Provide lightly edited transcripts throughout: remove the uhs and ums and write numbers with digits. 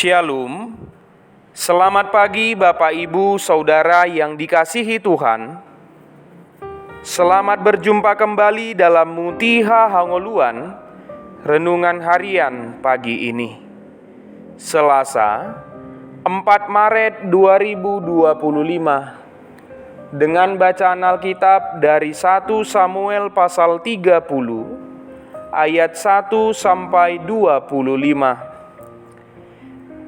Shalom, selamat pagi Bapak Ibu Saudara yang dikasihi Tuhan. Selamat berjumpa kembali dalam Mutiha Hangoluan, Renungan Harian pagi ini. Selasa, 4 Maret 2025, dengan bacaan Alkitab dari 1 Samuel pasal 30, ayat 1 sampai 25.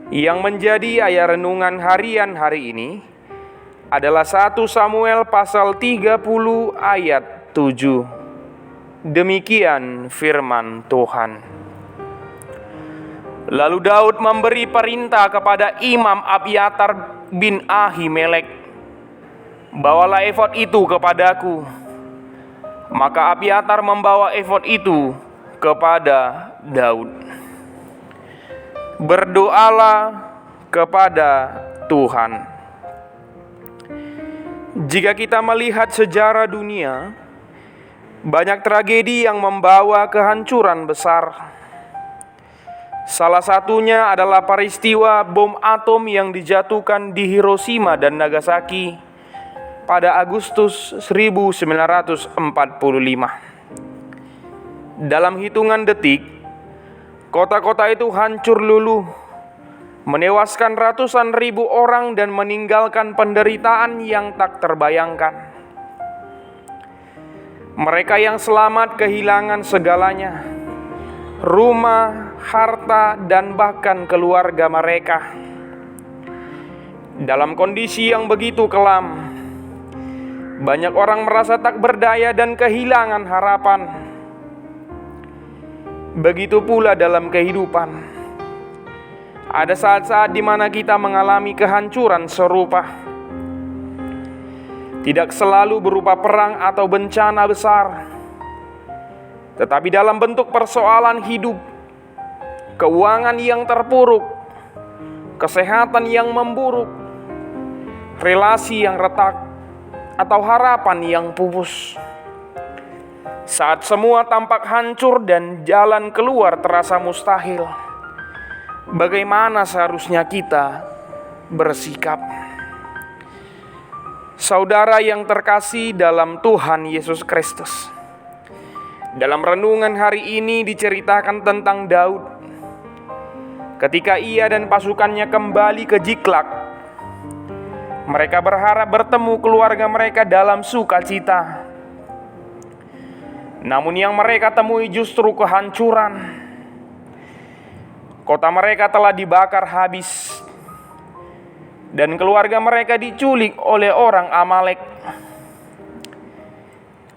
Yang menjadi ayat renungan harian hari ini adalah 1 Samuel pasal 30 ayat 7. Demikian firman Tuhan. Lalu Daud memberi perintah kepada Imam Abiatar bin Ahimelek, "Bawalah efod itu kepadaku." Maka Abiatar membawa efod itu kepada Daud. Berdoalah kepada Tuhan. Jika kita melihat sejarah dunia, banyak tragedi yang membawa kehancuran besar. Salah satunya adalah peristiwa bom atom yang dijatuhkan di Hiroshima dan Nagasaki pada Agustus 1945. Dalam hitungan detik, kota-kota itu hancur luluh, menewaskan ratusan ribu orang dan meninggalkan penderitaan yang tak terbayangkan. Mereka yang selamat kehilangan segalanya, rumah, harta, dan bahkan keluarga mereka. Dalam kondisi yang begitu kelam, banyak orang merasa tak berdaya dan kehilangan harapan. Begitu pula dalam kehidupan. Ada saat-saat di mana kita mengalami kehancuran serupa. Tidak selalu berupa perang atau bencana besar, tetapi dalam bentuk persoalan hidup, keuangan yang terpuruk, kesehatan yang memburuk, relasi yang retak, atau harapan yang pupus. Saat semua tampak hancur dan jalan keluar terasa mustahil, bagaimana seharusnya kita bersikap? Saudara yang terkasih dalam Tuhan Yesus Kristus, dalam renungan hari ini diceritakan tentang Daud. Ketika ia dan pasukannya kembali ke Ziklag, mereka berharap bertemu keluarga mereka dalam sukacita. Namun yang mereka temui justru kehancuran. Kota mereka telah dibakar habis, dan keluarga mereka diculik oleh orang Amalek.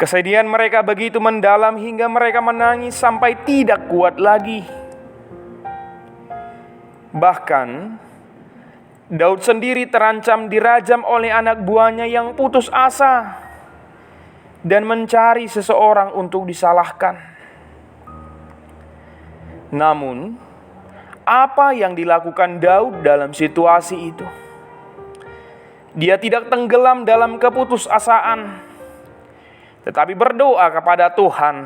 Kesedihan mereka begitu mendalam hingga mereka menangis sampai tidak kuat lagi. Bahkan Daud sendiri terancam dirajam oleh anak buahnya yang putus asa dan mencari seseorang untuk disalahkan. Namun, apa yang dilakukan Daud dalam situasi itu? Dia tidak tenggelam dalam keputusasaan, tetapi berdoa kepada Tuhan.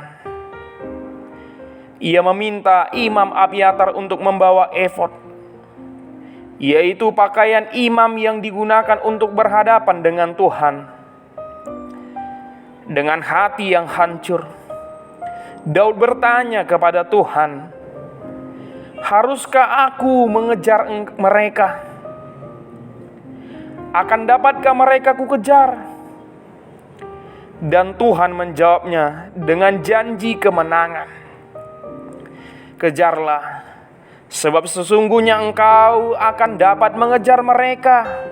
Ia meminta Imam Abiatar untuk membawa efod, yaitu pakaian imam yang digunakan untuk berhadapan dengan Tuhan. Dengan hati yang hancur, Daud bertanya kepada Tuhan, "Haruskah aku mengejar mereka? Akan dapatkah mereka ku kejar?" Dan Tuhan menjawabnya dengan janji kemenangan. "Kejarlah, sebab sesungguhnya engkau akan dapat mengejar mereka,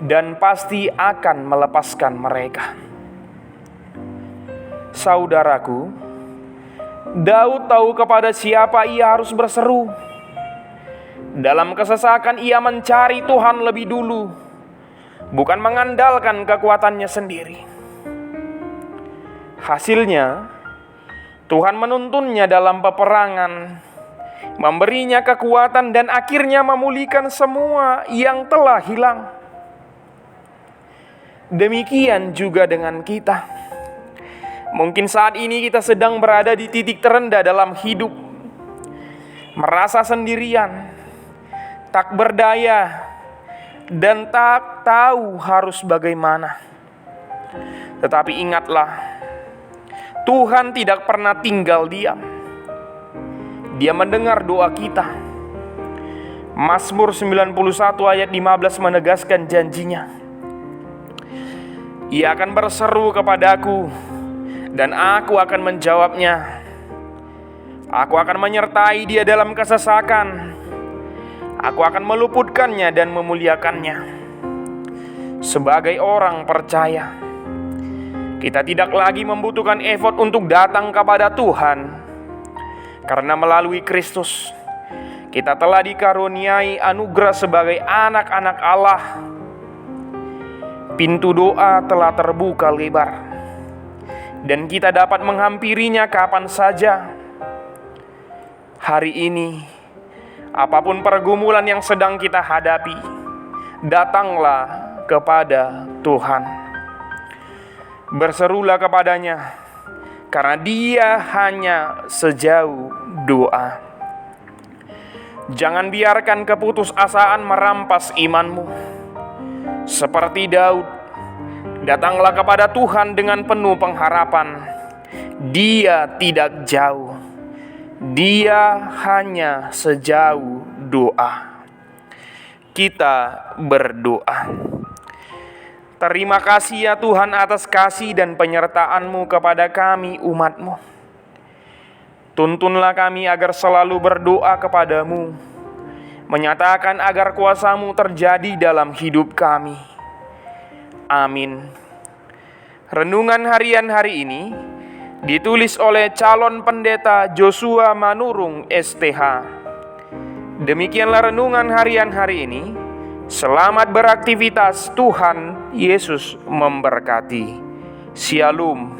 dan pasti akan melepaskan mereka." Saudaraku, Daud tahu kepada siapa ia harus berseru. Dalam kesesakan ia mencari Tuhan lebih dulu, bukan mengandalkan kekuatannya sendiri. Hasilnya, Tuhan menuntunnya dalam peperangan, memberinya kekuatan dan akhirnya memulihkan semua yang telah hilang. Demikian juga dengan kita. Mungkin saat ini kita sedang berada di titik terendah dalam hidup, merasa sendirian, tak berdaya, dan tak tahu harus bagaimana. Tetapi ingatlah, Tuhan tidak pernah tinggal diam. Dia mendengar doa kita. Mazmur 91 ayat 15 menegaskan janjinya. Ia akan berseru kepadaku, dan aku akan menjawabnya. Aku akan menyertai dia dalam kesesakan. Aku akan meluputkannya dan memuliakannya. Sebagai orang percaya, kita tidak lagi membutuhkan effort untuk datang kepada Tuhan, karena melalui Kristus kita telah dikaruniai anugerah sebagai anak-anak Allah. Pintu doa telah terbuka lebar, dan kita dapat menghampirinya kapan saja. Hari ini, apapun pergumulan yang sedang kita hadapi, datanglah kepada Tuhan. Berserulah kepadanya, karena Dia hanya sejauh doa. Jangan biarkan keputusasaan merampas imanmu. Seperti Daud, datanglah kepada Tuhan dengan penuh pengharapan. Dia tidak jauh, Dia hanya sejauh doa. Kita berdoa. Terima kasih ya Tuhan atas kasih dan penyertaan-Mu kepada kami umat-Mu. Tuntunlah kami agar selalu berdoa kepada-Mu, menyatakan agar kuasa-Mu terjadi dalam hidup kami. Amin. Renungan harian hari ini ditulis oleh calon pendeta Joshua Manurung STH. Demikianlah renungan harian hari ini. Selamat beraktivitas, Tuhan Yesus memberkati. Shalom.